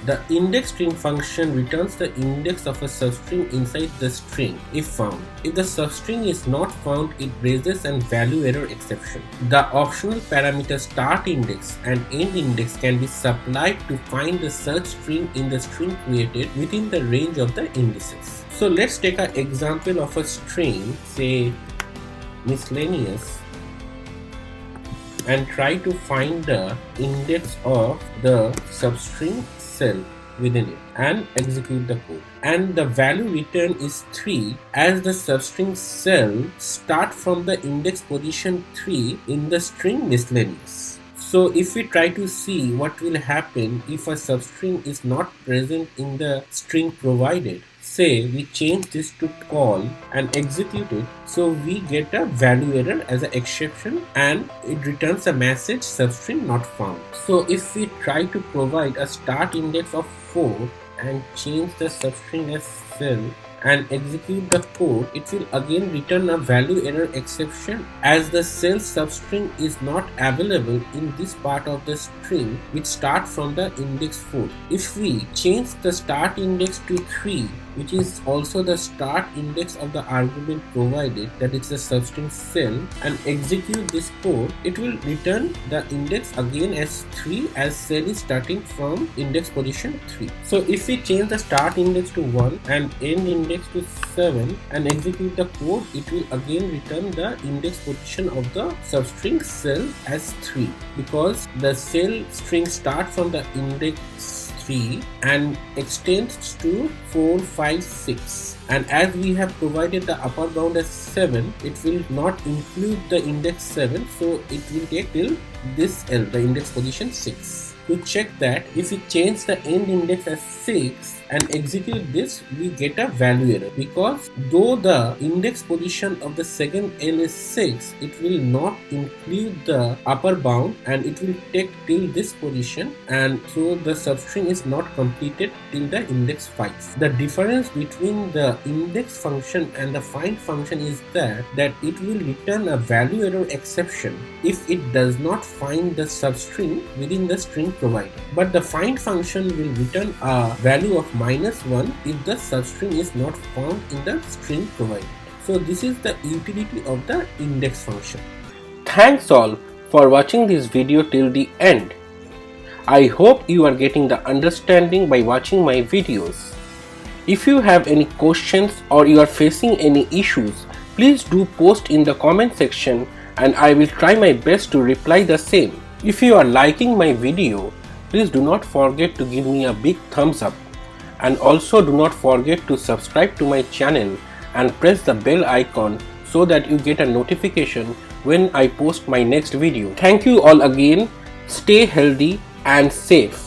The index string function returns the index of a substring inside the string if found. If the substring is not found, it raises an value error exception. The optional parameter start index and end index can be supplied to find the search string in the string created within the range of the indices. So let's take an example of a string, say miscellaneous, and try to find the index of the substring cell within it and execute the code. And the value returned is 3 as the substring cell start from the index position 3 in the string miscellaneous. So if we try to see what will happen if a substring is not present in the string provided, say we change this to call and execute it, so we get a value error as an exception and it returns a message substring not found. So if we try to provide a start index of 4 and change the substring as cell and execute the code, it will again return a value error exception as the cell substring is not available in this part of the string which start from the index 4. If we change the start index to 3, which is also the start index of the argument provided, that is the substring cell, and execute this code, it will return the index again as 3 as cell is starting from index position 3. So if we change the start index to 1 and end index to 7 and execute the code, it will again return the index position of the substring cell as 3 because the cell string start from the index 3 and extends to 4, 5, 6, and as we have provided the upper bound as 7, it will not include the index 7, so it will take till this L, the index position 6. To check that, if we change the end index as 6 and execute this, we get a value error because though the index position of the second L is 6, it will not include the upper bound and it will take till this position, and so the substring is not completed till the index 5. The difference between the index function and the find function is that it will return a value error exception if it does not find the substring within the string provided, but the find function will return a value of -1 if the substring is not found in the string provided. So this is the utility of the index function. Thanks all for watching this video till the end. I hope you are getting the understanding by watching my videos. If you have any questions or you are facing any issues, please do post in the comment section and I will try my best to reply the same. If you are liking my video, please do not forget to give me a big thumbs up, and also do not forget to subscribe to my channel and press the bell icon so that you get a notification when I post my next video. Thank you all again. Stay healthy and safe.